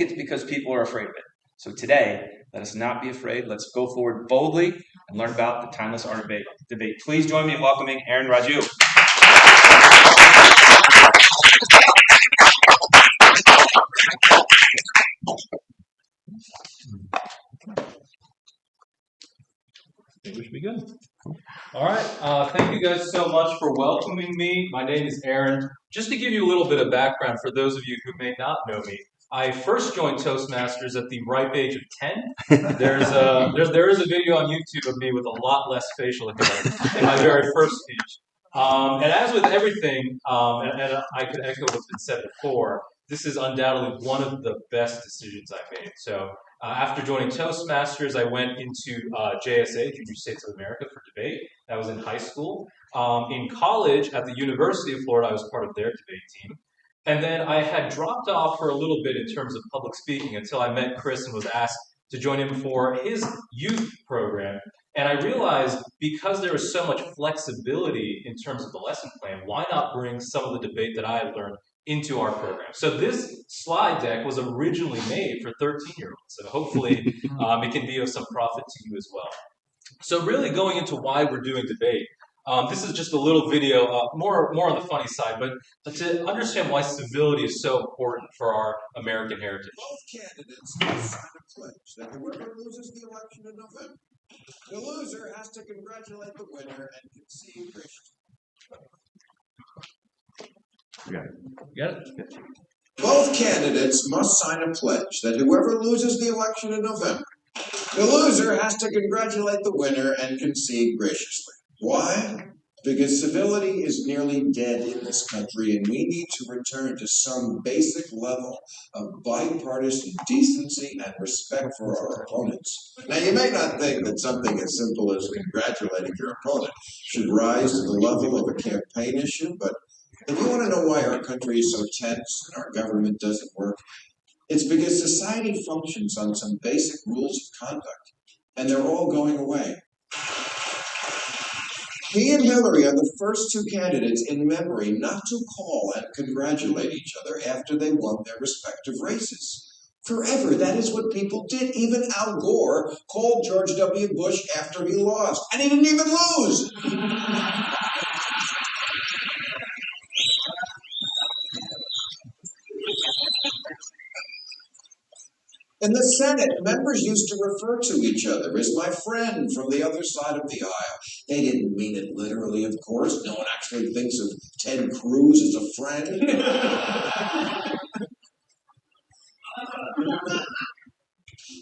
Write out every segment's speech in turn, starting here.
it's because people are afraid of it. So today, let us not be afraid. Let's go forward boldly and learn about the timeless art of debate. Please join me in welcoming Aaron Raju. I think we should be good. All right. Thank you guys so much for welcoming me. My name is Aaron. Just to give you a little bit of background for those of you who may not know me, I first joined Toastmasters at the ripe age of 10. There is a video on YouTube of me with a lot less facial hair in my very first speech. And as with everything, and I could echo what's been said before, this is undoubtedly one of the best decisions I've made. So after joining Toastmasters, I went into JSA, Junior States of America, for debate. That was in high school. In college, at the University of Florida, I was part of their debate team. And then I had dropped off for a little bit in terms of public speaking until I met Chris and was asked to join him for his youth program. And I realized because there was so much flexibility in terms of the lesson plan, why not bring some of the debate that I had learned into our program? So this slide deck was originally made for 13-year-olds. So hopefully it can be of some profit to you as well. So really going into why we're doing debate, this is just a little video, more on the funny side, but to understand why civility is so important for our American heritage. Both candidates must sign a pledge that whoever loses the election in November, the loser has to congratulate the winner and concede graciously. Got it? Both candidates must sign a pledge that whoever loses the election in November, the loser has to congratulate the winner and concede graciously. Why? Because civility is nearly dead in this country, and we need to return to some basic level of bipartisan decency and respect for our opponents. Now, you may not think that something as simple as congratulating your opponent should rise to the level of a campaign issue, but if you want to know why our country is so tense and our government doesn't work, it's because society functions on some basic rules of conduct, and they're all going away. He and Hillary are the first two candidates in memory not to call and congratulate each other after they won their respective races. Forever, that is what people did. Even Al Gore called George W. Bush after he lost, and he didn't even lose. In the Senate, members used to refer to each other as my friend from the other side of the aisle. They didn't mean it literally, of course. No one actually thinks of Ted Cruz as a friend.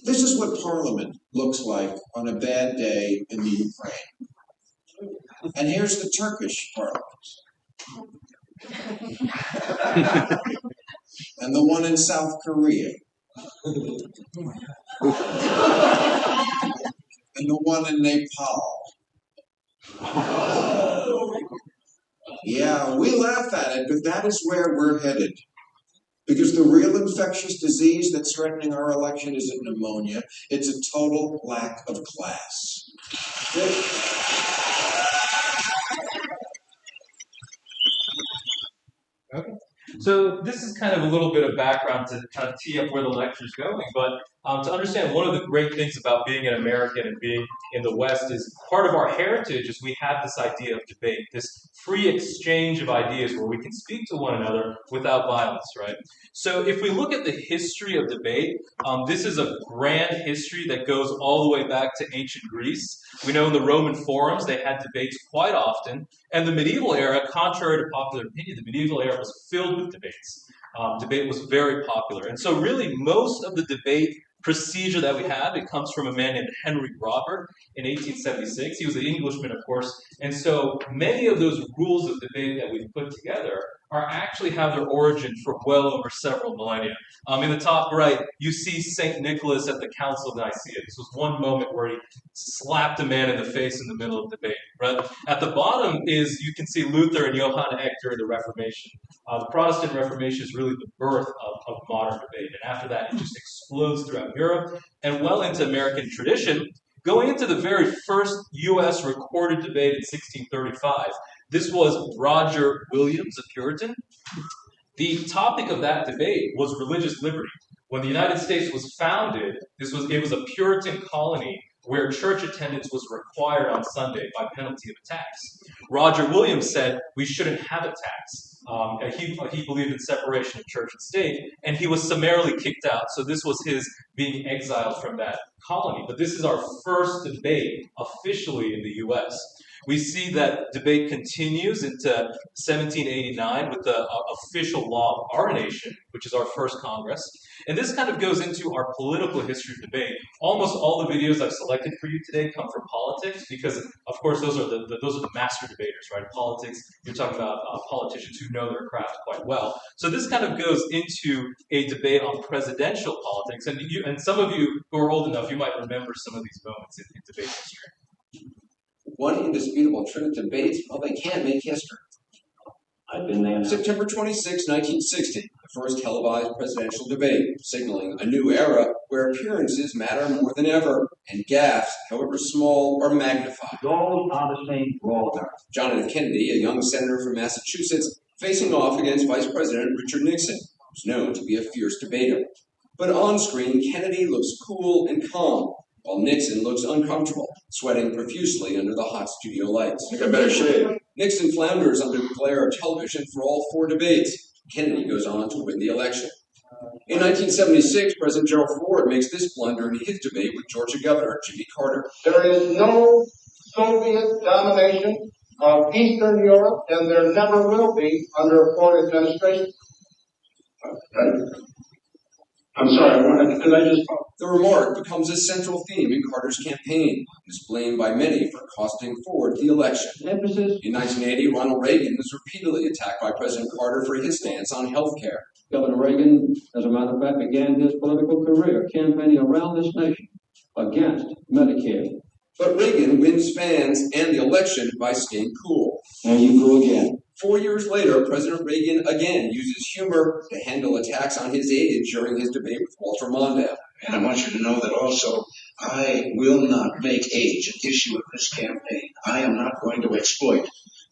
This is what Parliament looks like on a bad day in the Ukraine. And here's the Turkish Parliament. And the one in South Korea. And the one in Nepal. Yeah, we laugh at it, but that is where we're headed. Because the real infectious disease that's threatening our election isn't pneumonia, it's a total lack of class. Okay. So this is kind of a little bit of background to kind of tee up where the lecture is going, but to understand one of the great things about being an American and being in the West is part of our heritage is we have this idea of debate, this free exchange of ideas where we can speak to one another without violence, right? So if we look at the history of debate, this is a grand history that goes all the way back to ancient Greece. We know in the Roman forums they had debates quite often, and the medieval era, contrary to popular opinion, the medieval era was filled with debates. Debate was very popular. And so really most of the debate procedure that we have, it comes from a man named Henry Robert in 1876. He was an Englishman, of course. And so many of those rules of debate that we've put together are actually have their origin for well over several millennia. In the top right, you see St. Nicholas at the Council of Nicaea. This was one moment where he slapped a man in the face in the middle of debate. Right? At the bottom is, you can see Luther and Johann Eck during the Reformation. The Protestant Reformation is really the birth of modern debate. And after that, it just explodes throughout Europe and well into American tradition. Going into the very first U.S. recorded debate in 1635, this was Roger Williams, a Puritan. The topic of that debate was religious liberty. When the United States was founded, it was a Puritan colony where church attendance was required on Sunday by penalty of a tax. Roger Williams said we shouldn't have a tax. He believed in separation of church and state, and he was summarily kicked out. So this was his being exiled from that colony. But this is our first debate officially in the U.S. We see that debate continues into 1789 with the official law of our nation, which is our first Congress. And this kind of goes into our political history of debate. Almost all the videos I've selected for you today come from politics because, of course, those are the master debaters, right? Politics, you're talking about politicians who know their craft quite well. So this kind of goes into a debate on presidential politics. And some of you who are old enough, you might remember some of these moments in debate history. One indisputable truth debates, well, they can make history. I've been there now. September 26, 1960, the first televised presidential debate, signaling a new era where appearances matter more than ever, and gaffes, however small, are magnified. Those are the same for all time. John F. Kennedy, a young senator from Massachusetts, facing off against Vice President Richard Nixon, who's known to be a fierce debater. But on screen, Kennedy looks cool and calm, while Nixon looks uncomfortable, sweating profusely under the hot studio lights. I think I better shave. Nixon flounders under the glare of television for all four debates. Kennedy goes on to win the election. In 1976, President Gerald Ford makes this blunder in his debate with Georgia Governor Jimmy Carter. There is no Soviet domination of Eastern Europe, and there never will be under a Ford administration. I'm sorry, could I just... The remark becomes a central theme in Carter's campaign, and is blamed by many for costing Ford the election. Emphasis. In 1980, Ronald Reagan was repeatedly attacked by President Carter for his stance on health care. Governor Reagan, as a matter of fact, began his political career campaigning around this nation against Medicare. But Reagan wins fans and the election by staying cool. And you go again. 4 years later, President Reagan again uses humor to handle attacks on his age during his debate with Walter Mondale. And I want you to know that also, I will not make age an issue of this campaign. I am not going to exploit,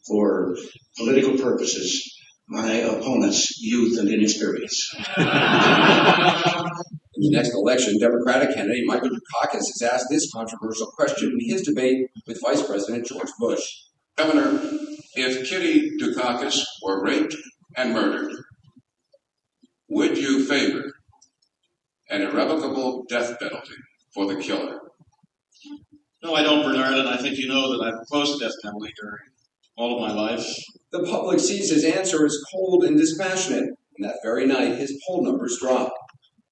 for political purposes, my opponent's youth and inexperience. In the next election, Democratic candidate Michael Dukakis is asked this controversial question in his debate with Vice President George Bush. Governor, if Kitty Dukakis were raped and murdered, would you favor an irrevocable death penalty for the killer? No, I don't, Bernard, and I think you know that I've opposed the death penalty during all of my life. The public sees his answer as cold and dispassionate, and that very night his poll numbers drop.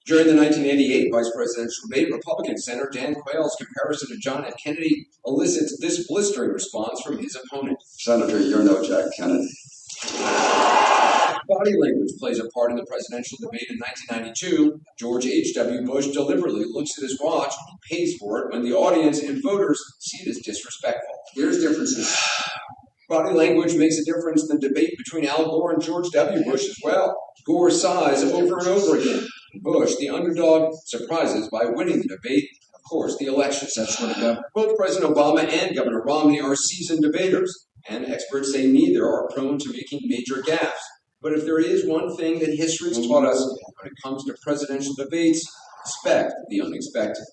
During the 1988 vice presidential debate, Republican Senator Dan Quayle's comparison to John F. Kennedy elicits this blistering response from his opponent. Senator, you're no Jack Kennedy. Body language plays a part in the presidential debate in 1992. George H.W. Bush deliberately looks at his watch and pays for it when the audience and voters see it as disrespectful. Here's differences. Body language makes a difference in the debate between Al Gore and George W. Bush as well. Gore sighs over and over again. Bush, the underdog, surprises by winning the debate. Of course, the election sets for the governor. Both President Obama and Governor Romney are seasoned debaters, and experts say neither are prone to making major gaffes. But if there is one thing that history has taught us when it comes to presidential debates, expect the unexpected.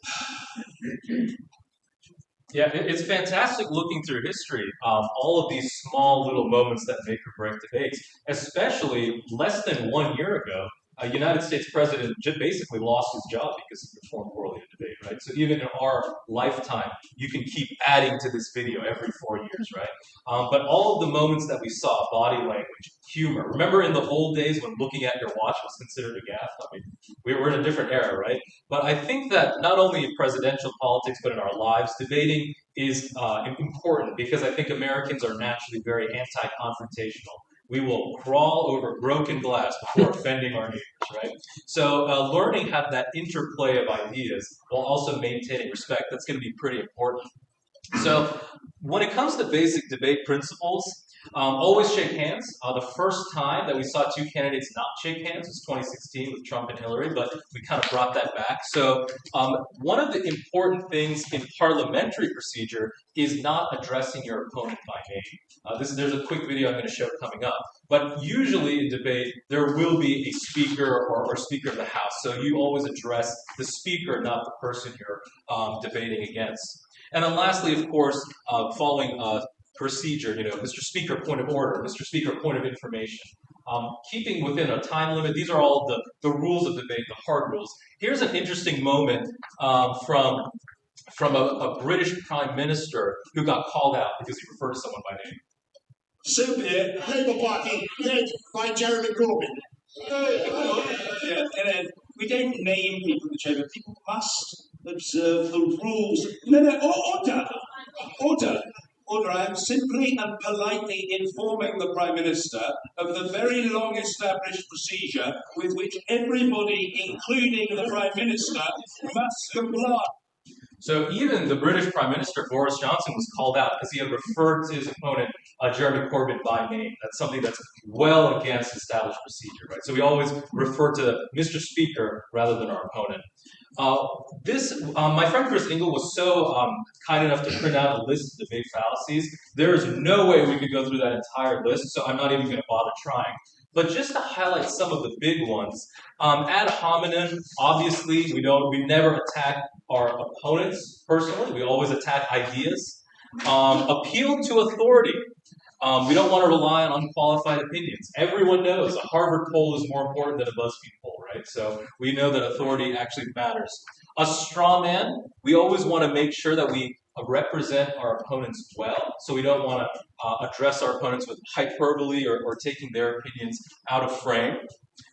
Yeah, it's fantastic looking through history, all of these small little moments that make or break debates, especially less than 1 year ago. A United States president basically lost his job because he performed poorly in debate, right? So even in our lifetime, you can keep adding to this video every 4 years, right? But all of the moments that we saw, body language, humor. Remember in the old days when looking at your watch was considered a gaffe? I mean, we were in a different era, right? But I think that not only in presidential politics, but in our lives, debating is important because I think Americans are naturally very anti-confrontational. We will crawl over broken glass before offending our neighbors, right? So learning how that interplay of ideas while also maintaining respect, that's going to be pretty important. So when it comes to basic debate principles, Always shake hands. The first time that we saw two candidates not shake hands was 2016 with Trump and Hillary, but we kind of brought that back. So one of the important things in parliamentary procedure is not addressing your opponent by name. There's a quick video I'm going to show coming up. But usually in debate, there will be a speaker or Speaker of the House. So you always address the speaker, not the person you're debating against. And then lastly, of course, following procedure, Mr. Speaker, point of order, Mr. Speaker, point of information. Keeping within a time limit, these are all the rules of debate, the hard rules. Here's an interesting moment from a British Prime Minister who got called out because he referred to someone by name. Super Labour Party led by Jeremy Corbyn. Yeah, we don't name people, Chairman. People must observe the rules. No, order. I am simply and politely informing the Prime Minister of the very long established procedure with which everybody, including the Prime Minister, must comply. So even the British Prime Minister, Boris Johnson, was called out because he had referred to his opponent, Jeremy Corbyn, by name. That's something that's well against established procedure, right? So we always refer to Mr. Speaker rather than our opponent. My friend Chris Engel was so kind enough to print out a list of debate fallacies. There is no way we could go through that entire list, so I'm not even going to bother trying. But just to highlight some of the big ones, ad hominem, obviously, we never attack our opponents personally. We always attack ideas. Appeal to authority. We don't want to rely on unqualified opinions. Everyone knows a Harvard poll is more important than a BuzzFeed poll, right? So we know that authority actually matters. A straw man, we always want to make sure that we represent our opponents well. So we don't want to address our opponents with hyperbole or taking their opinions out of frame.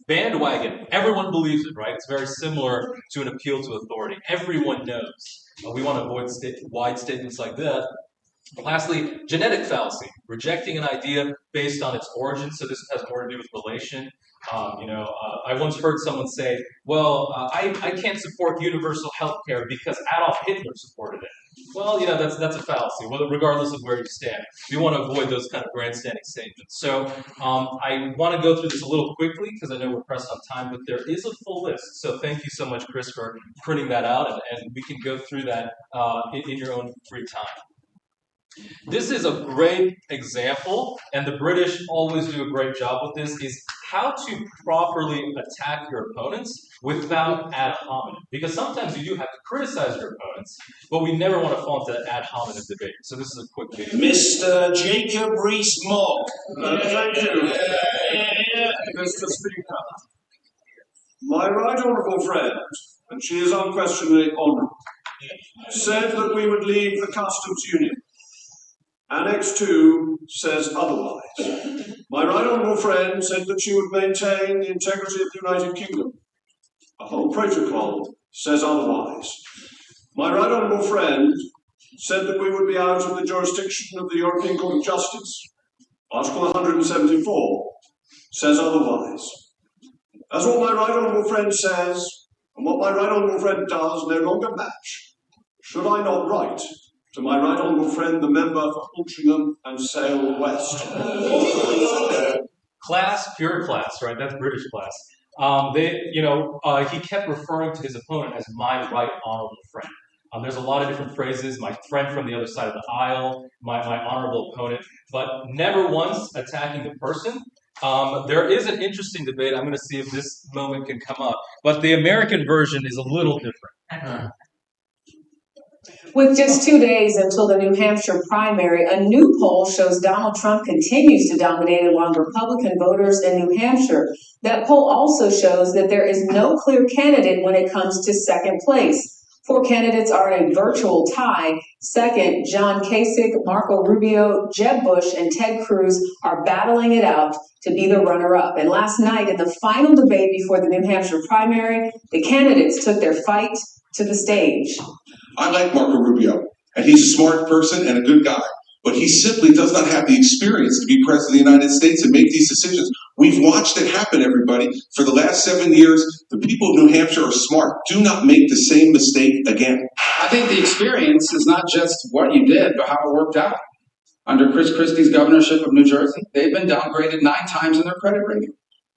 Bandwagon, everyone believes it, right? It's very similar to an appeal to authority. Everyone knows. We want to avoid wide statements like that. Lastly, genetic fallacy, rejecting an idea based on its origin. So this has more to do with relation. I once heard someone say, well, I can't support universal health care because Adolf Hitler supported it. Well, that's a fallacy, regardless of where you stand. We want to avoid those kind of grandstanding statements. So I want to go through this a little quickly because I know we're pressed on time, but there is a full list. So thank you so much, Chris, for printing that out, and we can go through that in your own free time. This is a great example, and the British always do a great job with this, is how to properly attack your opponents without ad hominem. Because sometimes you do have to criticize your opponents, but we never want to fall into that ad hominem debate. So this is a quick video. Mr. Jacob Rees-Mogg. Thank you, Mr. Speaker. My right honourable friend, and she is unquestionably honourable, said that we would leave the customs union. Annex 2 says otherwise. My right honourable friend said that she would maintain the integrity of the United Kingdom. The whole protocol says otherwise. My right honourable friend said that we would be out of the jurisdiction of the European Court of Justice. Article 174 says otherwise. As what my right honourable friend says and what my right honourable friend does no longer match, should I not write to my right honourable friend, the member for Altrincham and Sale West? Class, pure class, right? That's British class. He kept referring to his opponent as my right honourable friend. There's a lot of different phrases, my friend from the other side of the aisle, my honourable opponent, but never once attacking the person. There is an interesting debate. I'm going to see if this moment can come up, but the American version is a little different. With just 2 days until the New Hampshire primary, a new poll shows Donald Trump continues to dominate among Republican voters in New Hampshire. That poll also shows that there is no clear candidate when it comes to second place. 4 candidates are in a virtual tie. Second, John Kasich, Marco Rubio, Jeb Bush, and Ted Cruz are battling it out to be the runner-up. And last night, in the final debate before the New Hampshire primary, the candidates took their fight to the stage. I like Marco Rubio, and he's a smart person and a good guy, but he simply does not have the experience to be president of the United States and make these decisions. We've watched it happen, everybody. For the last 7 years, the people of New Hampshire are smart. Do not make the same mistake again. I think the experience is not just what you did, but how it worked out. Under Chris Christie's governorship of New Jersey, they've been downgraded 9 times in their credit rating.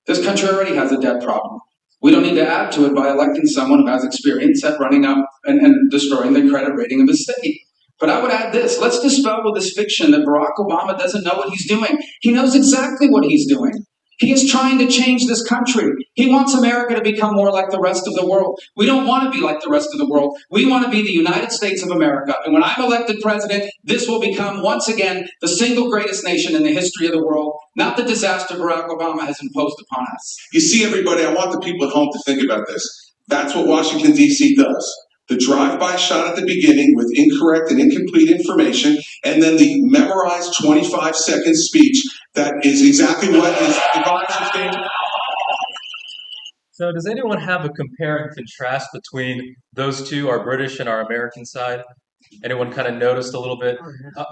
This country already has a debt problem. We don't need to add to it by electing someone who has experience at running up and destroying the credit rating of the state. But I would add this: let's dispel with this fiction that Barack Obama doesn't know what he's doing. He knows exactly what he's doing. He is trying to change this country. He wants America to become more like the rest of the world. We don't want to be like the rest of the world. We want to be the United States of America. And when I'm elected president, this will become once again the single greatest nation in the history of the world, not the disaster Barack Obama has imposed upon us. You see, everybody, I want the people at home to think about this. That's what Washington, D.C. does. The drive-by shot at the beginning with incorrect and incomplete information, and then the memorized 25-second speech that is exactly what is dividing. So does anyone have a compare and contrast between those two, our British and our American side? Anyone kind of noticed a little bit?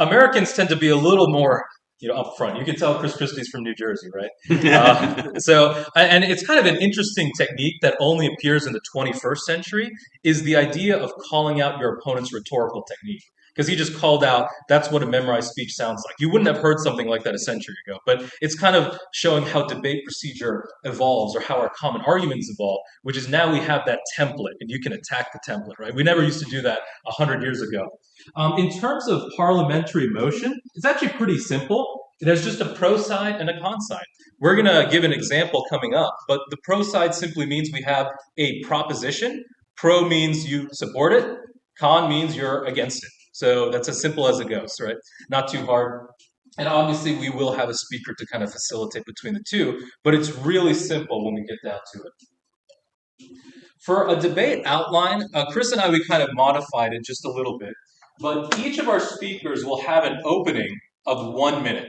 Americans tend to be a little more, upfront. You can tell Chris Christie's from New Jersey, right? And it's kind of an interesting technique that only appears in the 21st century, is the idea of calling out your opponent's rhetorical technique. Because he just called out, that's what a memorized speech sounds like. You wouldn't have heard something like that a century ago. But it's kind of showing how debate procedure evolves, or how our common arguments evolve, which is now we have that template, and you can attack the template, right? We never used to do that 100 years ago. In terms of parliamentary motion, it's actually pretty simple. There's just a pro side and a con side. We're going to give an example coming up, but the pro side simply means we have a proposition. Pro means you support it. Con means you're against it. So that's as simple as it goes, right? Not too hard. And obviously we will have a speaker to kind of facilitate between the two, but it's really simple when we get down to it. For a debate outline, Chris and I, we kind of modified it just a little bit, but each of our speakers will have an opening of 1 minute.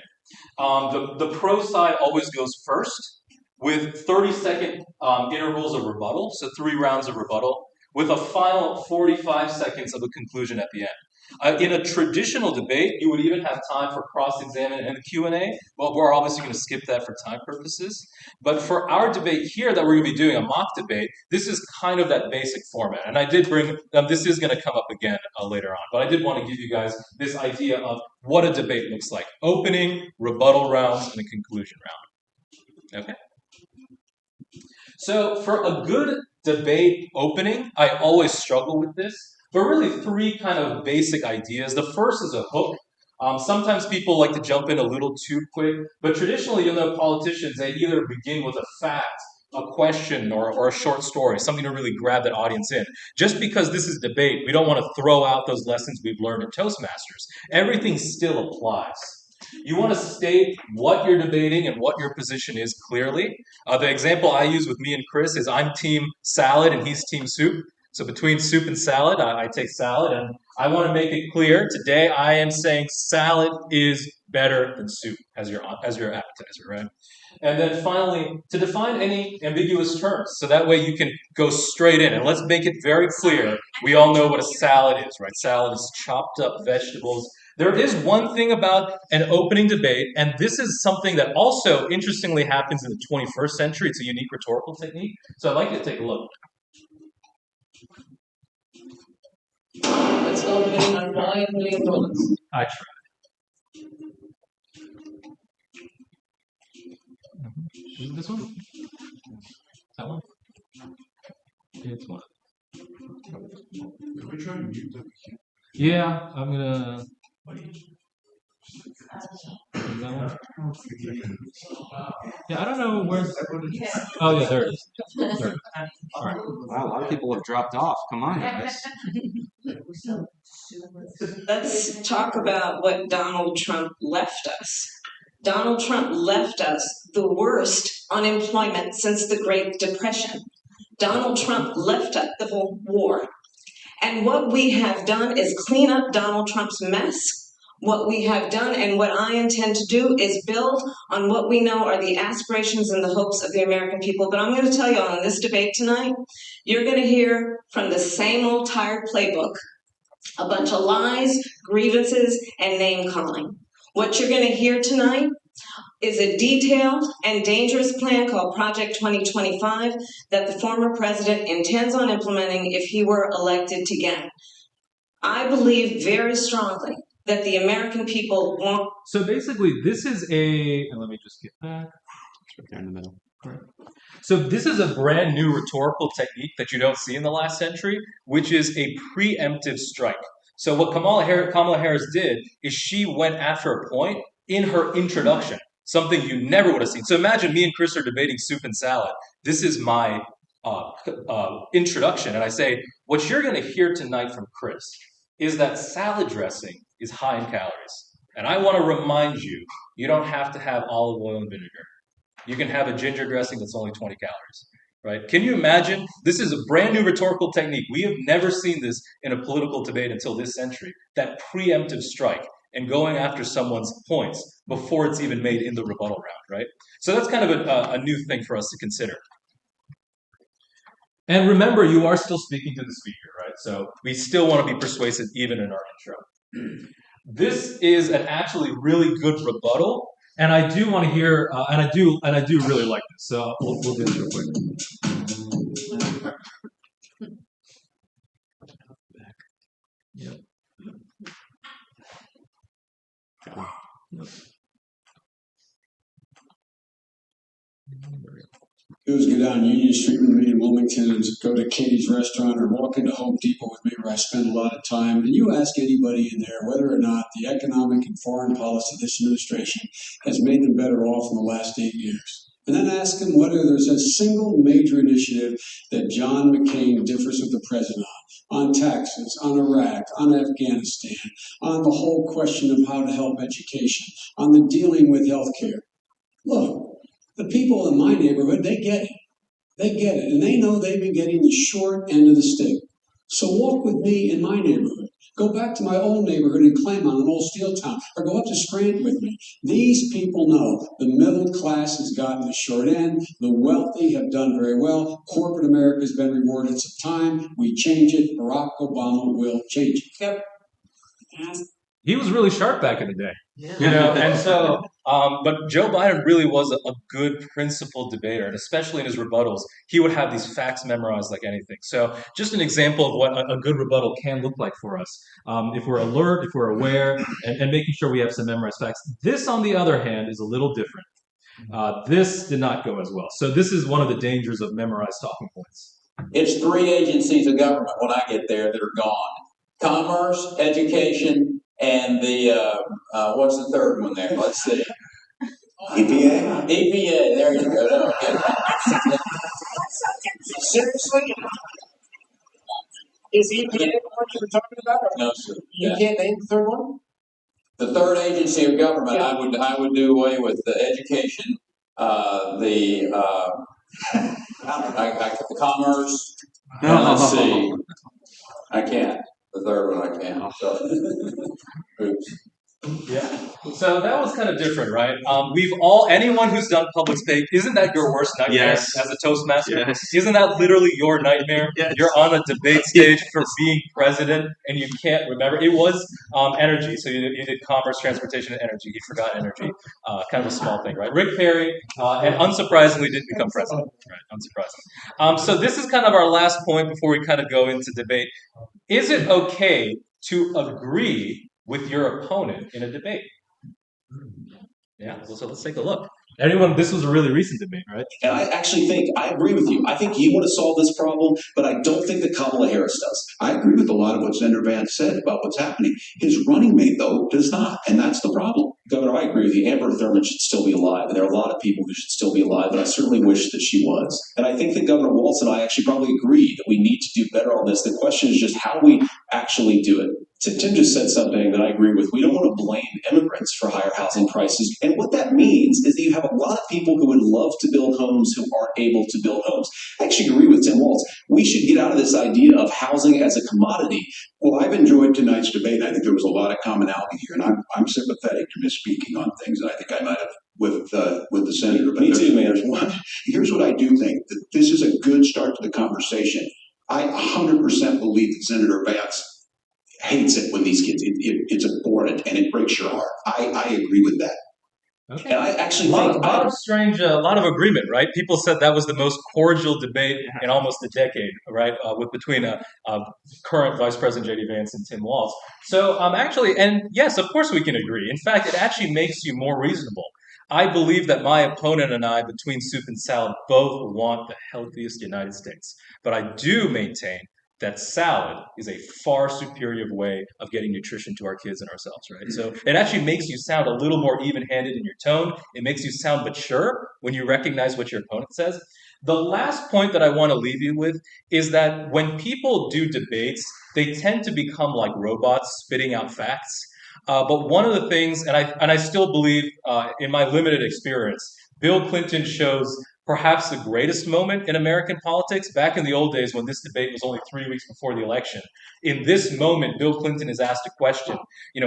The pro side always goes first with 30-second intervals of rebuttal, so 3 rounds of rebuttal, with a final 45 seconds of a conclusion at the end. In a traditional debate, you would even have time for cross-examination and Q&A. Well, we're obviously going to skip that for time purposes. But for our debate here that we're going to be doing, a mock debate, this is kind of that basic format. And I did bring, this is going to come up again later on, but I did want to give you guys this idea of what a debate looks like. Opening, rebuttal rounds, and a conclusion round. Okay? So for a good debate opening, I always struggle with this. But really 3 kind of basic ideas. The first is a hook. Sometimes people like to jump in a little too quick, but traditionally, you'll know politicians, they either begin with a fact, a question, or a short story, something to really grab that audience in. Just because this is debate, we don't want to throw out those lessons we've learned in Toastmasters. Everything still applies. You want to state what you're debating and what your position is clearly. The example I use with me and Chris is I'm team salad and he's team soup. So between soup and salad, I take salad, and I want to make it clear today I am saying salad is better than soup as your appetizer, right? And then finally, to define any ambiguous terms, so that way you can go straight in. And let's make it very clear, we all know what a salad is, right? Salad is chopped up vegetables. There is one thing about an opening debate, and this is something that also interestingly happens in the 21st century. It's a unique rhetorical technique. So I'd like you to take a look. Let's open on volume influence. I tried. Is it this one? That one? It's one. Can we try and mute them? Yeah, I'm gonna. Is that one? Yeah, I don't know where's. Oh yeah, there it is. There it is. All right. Wow, a lot of people have dropped off. Come on, guys. Let's talk about what Donald Trump left us. Donald Trump left us the worst unemployment since the Great Depression. Donald Trump left us the whole war. And what we have done is clean up Donald Trump's mess. What we have done and what I intend to do is build on what we know are the aspirations and the hopes of the American people. But I'm going to tell you on this debate tonight, you're going to hear from the same old tired playbook, a bunch of lies, grievances, and name-calling. What you're going to hear tonight is a detailed and dangerous plan called Project 2025 that the former president intends on implementing if he were elected again. I believe very strongly that the American people want. So basically, this is and let me just get back. It's right there in the middle. Correct. So this is a brand new rhetorical technique that you don't see in the last century, which is a preemptive strike. So what Kamala Harris did is she went after a point in her introduction, something you never would have seen. So imagine me and Chris are debating soup and salad. This is my introduction, and I say, what you're going to hear tonight from Chris is that salad dressing is high in calories. And I want to remind you, you don't have to have olive oil and vinegar. You can have a ginger dressing that's only 20 calories, right? Can you imagine? This is a brand new rhetorical technique. We have never seen this in a political debate until this century, that preemptive strike and going after someone's points before it's even made in the rebuttal round, right? So that's kind of a new thing for us to consider. And remember, you are still speaking to the speaker, right? So we still want to be persuasive even in our intro. This is an actually really good rebuttal. And I do want to hear, and I do really like this. So we'll do this real quick. Yep. Yep. It was go down Union Street with me in Wilmington and go to Katie's restaurant or walk into Home Depot with me where I spend a lot of time. And you ask anybody in there whether or not the economic and foreign policy of this administration has made them better off in the last 8 years. And then ask them whether there's a single major initiative that John McCain differs with the president on taxes, on Iraq, on Afghanistan, on the whole question of how to help education, on the dealing with healthcare. Look, the people in my neighborhood, they get it. They get it. And they know they've been getting the short end of the stick. So walk with me in my neighborhood. Go back to my old neighborhood in Claymont, an old steel town, or go up to Scranton with me. These people know the middle class has gotten the short end. The wealthy have done very well. Corporate America has been rewarded. It's time we change it. Barack Obama will change it. Yep. He was really sharp back in the day, and so, but Joe Biden really was a good principled debater, and especially in his rebuttals, he would have these facts memorized like anything. So, just an example of what a good rebuttal can look like for us, if we're alert, if we're aware, and making sure we have some memorized facts. This, on the other hand, is a little different. This did not go as well. So, this is one of the dangers of memorized talking points. It's 3 agencies of government when I get there that are gone: commerce, education, and the what's the third one there? Let's see. EPA. EPA. There you go. No, okay. Seriously? Is EPA the one you were talking about? No, sir. You can't name the third one? The third agency of government, I would do away with the education, the commerce, and let's see. I can't. The third one I can't. So, oops. Yeah. So that was kind of different, right? Anyone who's done public speaking, isn't that your worst nightmare Yes. as a Toastmaster? Yes. Isn't that literally your nightmare? Yes. You're on a debate stage for being president and you can't remember. It was energy. So you did commerce, transportation, and energy. He forgot energy. Kind of a small thing, right? Rick Perry, and unsurprisingly didn't become president. Right? Unsurprising. So this is kind of our last point before we kind of go into debate. Is it okay to agree with your opponent in a debate? Yeah, so let's take a look. This was a really recent debate, right? And I actually think, I agree with you. I think you want to solve this problem, but I don't think that Kamala Harris does. I agree with a lot of what Senator Vance said about what's happening. His running mate, though, does not, and that's the problem. Governor, I agree with you. Amber Thurman should still be alive, and there are a lot of people who should still be alive, and I certainly wish that she was. And I think that Governor Walz and I actually probably agree that we need to do better on this. The question is just how we actually do it. So Tim just said something that I agree with. We don't want to blame immigrants for higher housing prices. And what that means is that you have a lot of people who would love to build homes who aren't able to build homes. I actually agree with Tim Walz. We should get out of this idea of housing as a commodity. Well, I've enjoyed tonight's debate, and I think there was a lot of commonality here, and I'm sympathetic to misspeaking on things, and I think I might have with the senator. But Me too, man. Here's what I do think, that this is a good start to the conversation. I 100% believe that Senator Vance hates it when these kids, it's abhorrent and it breaks your heart. I agree with that. Okay. And I actually a think lot of strange, a lot of agreement, right? People said that was the most cordial debate in almost a decade, right? Between current Vice President J.D. Vance and Tim Walz. So actually, and yes, of course we can agree. In fact, it actually makes you more reasonable. I believe that my opponent and I, between soup and salad, both want the healthiest United States. But I do maintain that salad is a far superior way of getting nutrition to our kids and ourselves, right? So it actually makes you sound a little more even-handed in your tone. It makes you sound mature when you recognize what your opponent says. The last point that I want to leave you with is that when people do debates, they tend to become like robots spitting out facts. But one of the things, and I still believe, in my limited experience, Bill Clinton shows perhaps the greatest moment in American politics. Back in the old days when this debate was only 3 weeks before the election, in this moment, Bill Clinton is asked a question,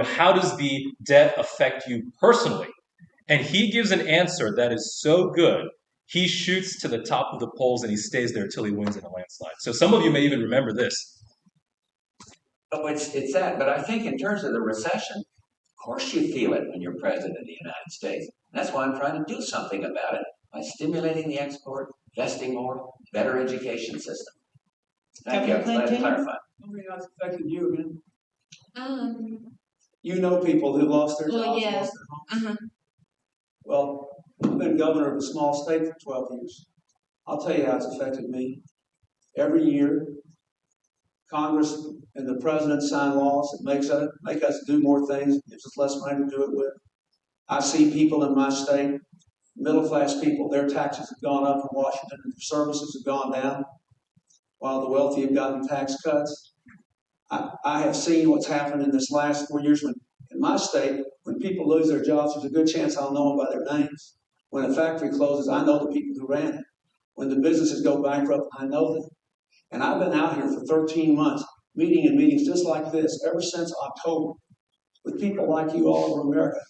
how does the debt affect you personally? And he gives an answer that is so good, he shoots to the top of the polls and he stays there until he wins in a landslide. So some of you may even remember this. Oh, it's that. But I think in terms of the recession, of course you feel it when you're president of the United States. That's why I'm trying to do something about it by stimulating the export, investing more, better education system. Thank you. I'm glad to clarify. I mean, that's affected you again. You know people who lost their jobs, yeah. lost their homes. Well, I've been governor of a small state for 12 years. I'll tell you how it's affected me. Every year, Congress and the president sign laws that make us do more things, gives us less money to do it with. I see people in my state, middle-class people, their taxes have gone up in Washington and their services have gone down, while the wealthy have gotten tax cuts. I have seen what's happened in this last 4 years in my state. When people lose their jobs, there's a good chance I'll know them by their names. When a factory closes, I know the people who ran it. When the businesses go bankrupt, I know them. And I've been out here for 13 months, meeting in meetings just like this ever since October, with people like you all over America.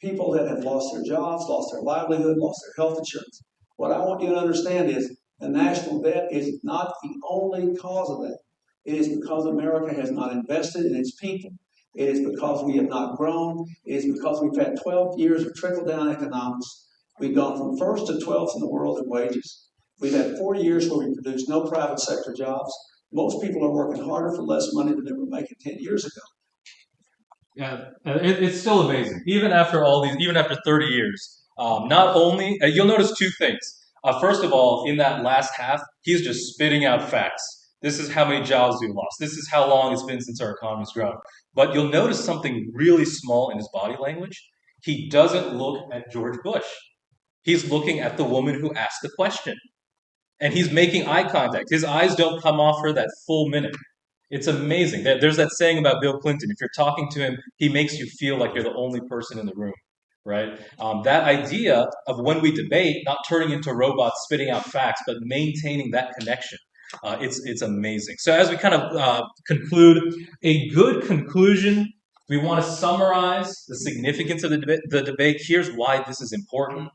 People that have lost their jobs, lost their livelihood, lost their health insurance. What I want you to understand is the national debt is not the only cause of that. It is because America has not invested in its people. It is because we have not grown. It is because we've had 12 years of trickle-down economics. We've gone from first to 12th in the world in wages. We've had 4 years where we produced no private sector jobs. Most people are working harder for less money than they were making 10 years ago. Yeah, it's still amazing. Even after 30 years, not only, you'll notice two things. First of all, in that last half, he's just spitting out facts. This is how many jobs we lost. This is how long it's been since our economy's grown. But you'll notice something really small in his body language. He doesn't look at George Bush. He's looking at the woman who asked the question. And he's making eye contact. His eyes don't come off her that full minute. It's amazing. There's that saying about Bill Clinton. If you're talking to him, he makes you feel like you're the only person in the room, right? That idea of when we debate, not turning into robots spitting out facts, but maintaining that connection. It's amazing. So as we kind of conclude, a good conclusion, we want to summarize the significance of the debate. Here's why this is important.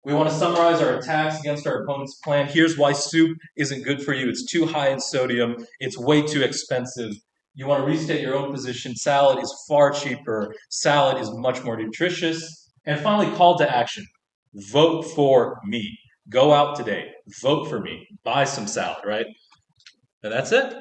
We want to summarize our attacks against our opponent's plan. Here's why soup isn't good for you. It's too high in sodium. It's way too expensive. You want to restate your own position. Salad is far cheaper. Salad is much more nutritious. And finally, call to action. Vote for me. Go out today. Vote for me. Buy some salad, right? And that's it.